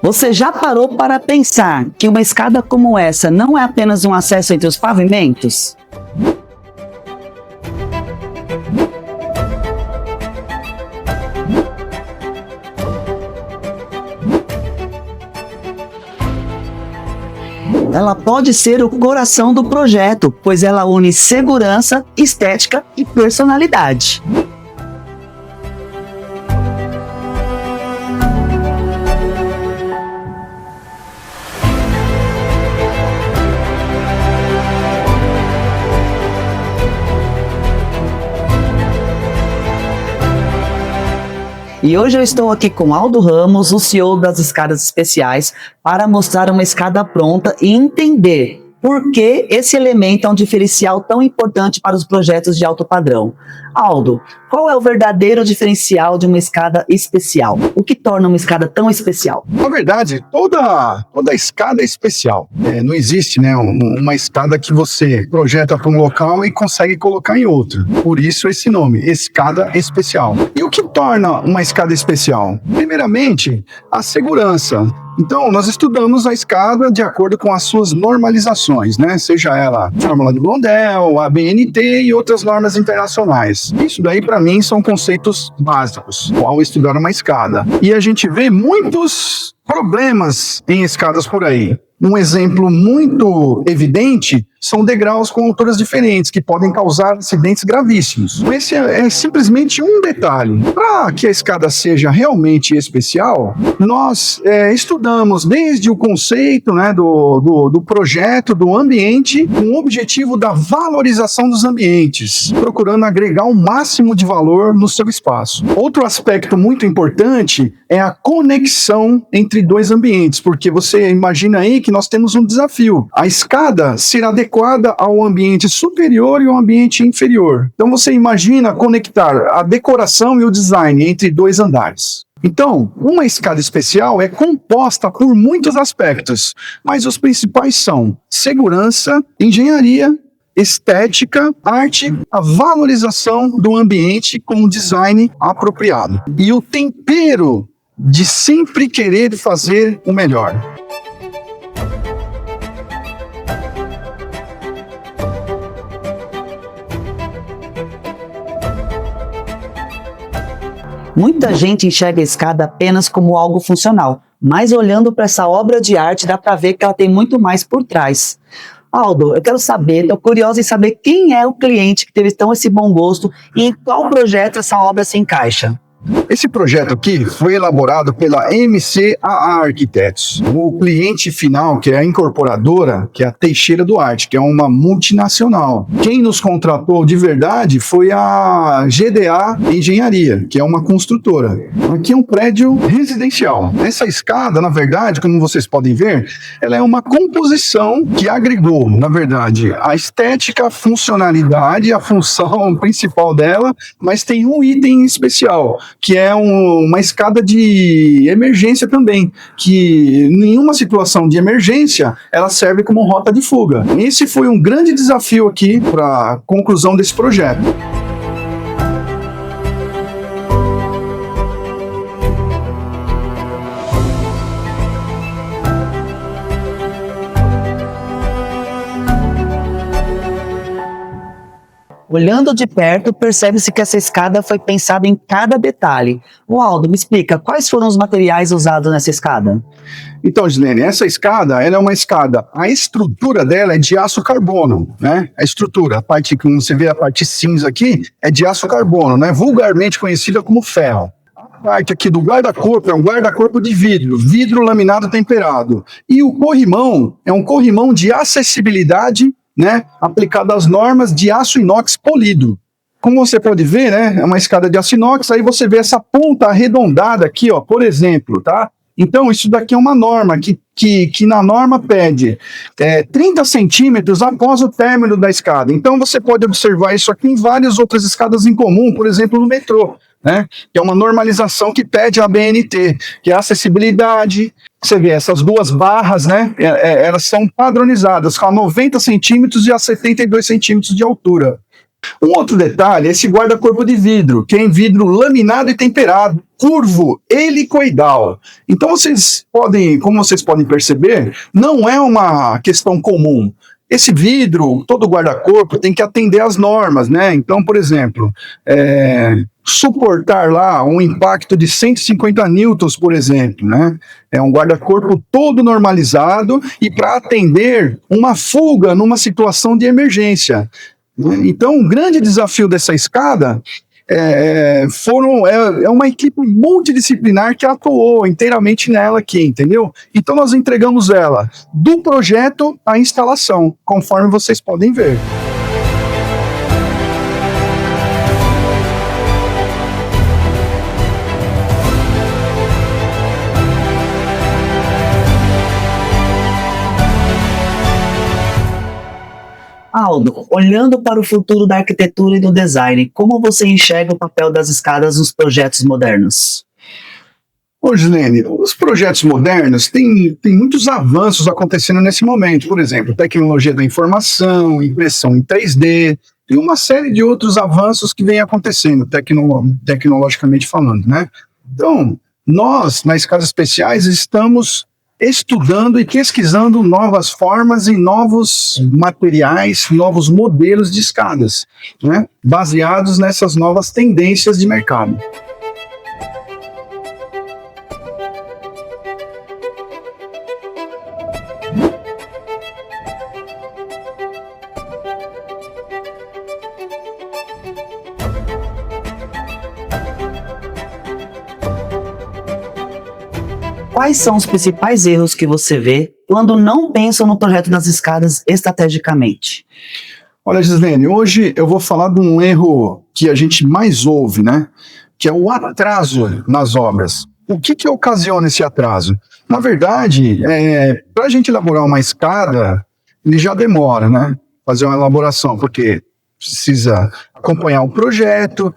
Você já parou para pensar que uma escada como essa não é apenas um acesso entre os pavimentos? Ela pode ser o coração do projeto, pois ela une segurança, estética e personalidade. E hoje eu estou aqui com Aldo Ramos, o CEO das Escadas Especiais, para mostrar uma escada pronta e entender por que esse elemento é um diferencial tão importante para os projetos de alto padrão. Aldo, qual é o verdadeiro diferencial de uma escada especial? O que torna uma escada tão especial? Na verdade, toda escada é especial. Não existe, né, uma escada que você projeta para um local e consegue colocar em outro. Por isso esse nome, escada especial. E o que torna uma escada especial? Primeiramente, a segurança. Então, nós estudamos a escada de acordo com as suas normalizações, né? Seja ela Fórmula de Blondel, a BNT e outras normas internacionais. Isso daí, para mim, são conceitos básicos ao estudar uma escada. E a gente vê muitos problemas em escadas por aí. Um exemplo muito evidente são degraus com alturas diferentes, que podem causar acidentes gravíssimos. Esse é simplesmente um detalhe. Para que a escada seja realmente especial, nós estudamos desde o conceito, né, do projeto, do ambiente, com o objetivo da valorização dos ambientes, procurando agregar o máximo de valor no seu espaço. Outro aspecto muito importante é a conexão entre dois ambientes, porque você imagina aí que nós temos um desafio. A escada ser adequada ao ambiente superior e ao ambiente inferior. Então você imagina conectar a decoração e o design entre dois andares. Então, uma escada especial é composta por muitos aspectos, mas os principais são segurança, engenharia, estética, arte, a valorização do ambiente com um design apropriado. E o tempero de sempre querer fazer o melhor. Muita gente enxerga a escada apenas como algo funcional, mas olhando para essa obra de arte dá para ver que ela tem muito mais por trás. Aldo, eu quero saber, estou curiosa em saber quem é o cliente que teve tão esse bom gosto e em qual projeto essa obra se encaixa. Esse projeto aqui foi elaborado pela MCAA Arquitetos. O cliente final, que é a incorporadora, que é a Teixeira Duarte, que é uma multinacional. Quem nos contratou de verdade foi a GDA Engenharia, que é uma construtora. Aqui é um prédio residencial. Essa escada, na verdade, como vocês podem ver, ela é uma composição que agregou, na verdade, a estética, a funcionalidade, a função principal dela, mas tem um item especial, que é uma escada de emergência também, que em nenhuma situação de emergência ela serve como rota de fuga. Esse foi um grande desafio aqui para a conclusão desse projeto. Olhando de perto, percebe-se que essa escada foi pensada em cada detalhe. O Aldo, me explica, quais foram os materiais usados nessa escada? Então, Gislene, essa escada, ela é uma escada, a estrutura dela é de aço carbono, né? A estrutura, a parte que você vê, a parte cinza aqui, é de aço carbono, né? Vulgarmente conhecida como ferro. A parte aqui do guarda-corpo é um guarda-corpo de vidro laminado temperado. E o corrimão é um corrimão de acessibilidade, né, aplicado às normas de aço inox polido. Como você pode ver, né, é uma escada de aço inox, aí você vê essa ponta arredondada aqui, ó, por exemplo, tá? Então, isso daqui é uma norma que na norma pede 30 centímetros após o término da escada. Então, você pode observar isso aqui em várias outras escadas em comum, por exemplo, no metrô, né? Que é uma normalização que pede a BNT, que é a acessibilidade. Você vê essas duas barras, né? Elas são padronizadas com a 90 centímetros e a 72 centímetros de altura. Um outro detalhe é esse guarda-corpo de vidro, que é em vidro laminado e temperado, curvo, helicoidal. Então como vocês podem perceber, não é uma questão comum. Esse vidro, todo guarda-corpo tem que atender às normas, né? Então, por exemplo, suportar lá um impacto de 150 newtons, por exemplo, né? É um guarda-corpo todo normalizado e para atender uma fuga numa situação de emergência. Então, um grande desafio dessa escada é uma equipe multidisciplinar que atuou inteiramente nela aqui, entendeu? Então, nós entregamos ela do projeto à instalação, conforme vocês podem ver. Aldo, olhando para o futuro da arquitetura e do design, como você enxerga o papel das escadas nos projetos modernos? Ô, Gislene, os projetos modernos têm muitos avanços acontecendo nesse momento. Por exemplo, tecnologia da informação, impressão em 3D, e uma série de outros avanços que vem acontecendo, tecnologicamente falando, né? Então, nós, na Escadas Especiais, estamos estudando e pesquisando novas formas e novos materiais, novos modelos de escadas, né? Baseados nessas novas tendências de mercado. Quais são os principais erros que você vê quando não pensam no projeto das escadas estrategicamente? Olha, Gislene, hoje eu vou falar de um erro que a gente mais ouve, né? Que é o atraso nas obras. O que ocasiona esse atraso? Na verdade, para a gente elaborar uma escada, ele já demora, né? Fazer uma elaboração, porque precisa acompanhar o projeto,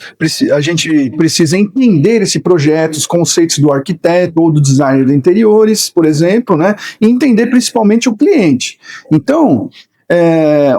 a gente precisa entender esse projeto, os conceitos do arquiteto ou do designer de interiores, por exemplo, né? E entender principalmente o cliente. Então,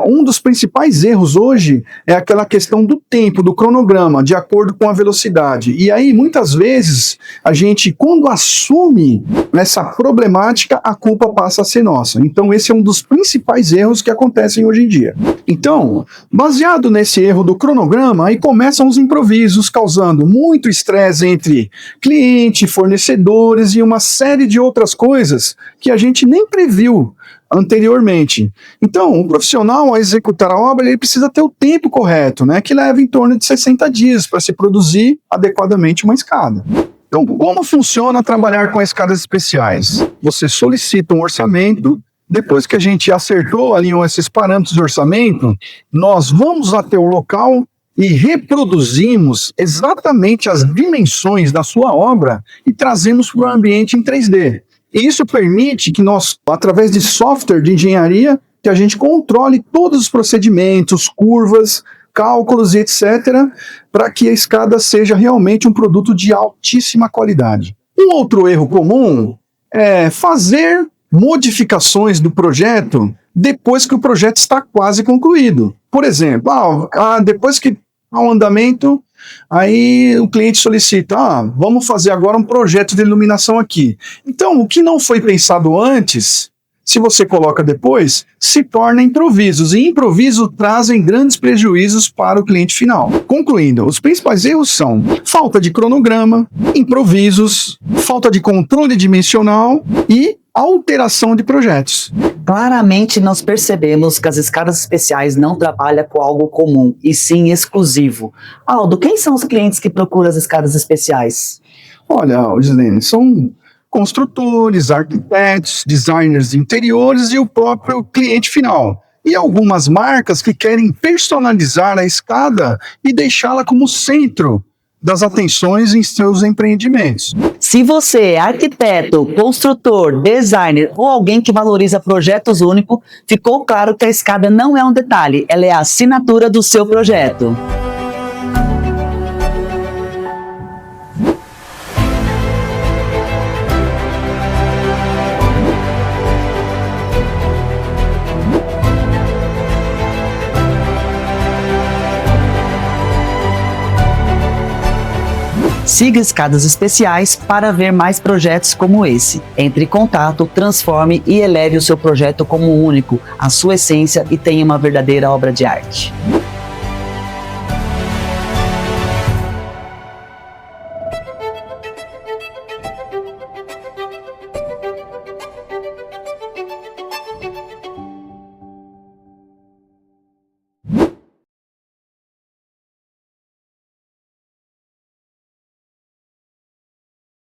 um dos principais erros hoje é aquela questão do tempo, do cronograma, de acordo com a velocidade. E aí, muitas vezes, a gente, quando assume essa problemática, a culpa passa a ser nossa. Então, esse é um dos principais erros que acontecem hoje em dia. Então, baseado nesse erro do cronograma, aí começam os improvisos, causando muito estresse entre cliente, fornecedores e uma série de outras coisas que a gente nem previu anteriormente. Então, um profissional, ao executar a obra, ele precisa ter o tempo correto, né, que leva em torno de 60 dias para se produzir adequadamente uma escada. Então, como funciona trabalhar com escadas especiais? Você solicita um orçamento, depois que a gente acertou, alinhou esses parâmetros de orçamento, nós vamos até o local e reproduzimos exatamente as dimensões da sua obra e trazemos para o ambiente em 3D. E isso permite que nós, através de software de engenharia, que a gente controle todos os procedimentos, curvas, cálculos e etc., para que a escada seja realmente um produto de altíssima qualidade. Um outro erro comum é fazer modificações do projeto depois que o projeto está quase concluído. Por exemplo, depois que há um andamento, aí o cliente solicita, vamos fazer agora um projeto de iluminação aqui. Então, o que não foi pensado antes, se você coloca depois, se torna improvisos. E improvisos trazem grandes prejuízos para o cliente final. Concluindo, os principais erros são falta de cronograma, improvisos, falta de controle dimensional e alteração de projetos. Claramente nós percebemos que as escadas especiais não trabalham com algo comum, e sim exclusivo. Aldo, quem são os clientes que procuram as escadas especiais? Olha, Gislene, são construtores, arquitetos, designers de interiores e o próprio cliente final. E algumas marcas que querem personalizar a escada e deixá-la como centro das atenções em seus empreendimentos. Se você é arquiteto, construtor, designer ou alguém que valoriza projetos únicos, ficou claro que a escada não é um detalhe, ela é a assinatura do seu projeto. Siga Escadas Especiais para ver mais projetos como esse. Entre em contato, transforme e eleve o seu projeto como único, a sua essência, e tenha uma verdadeira obra de arte.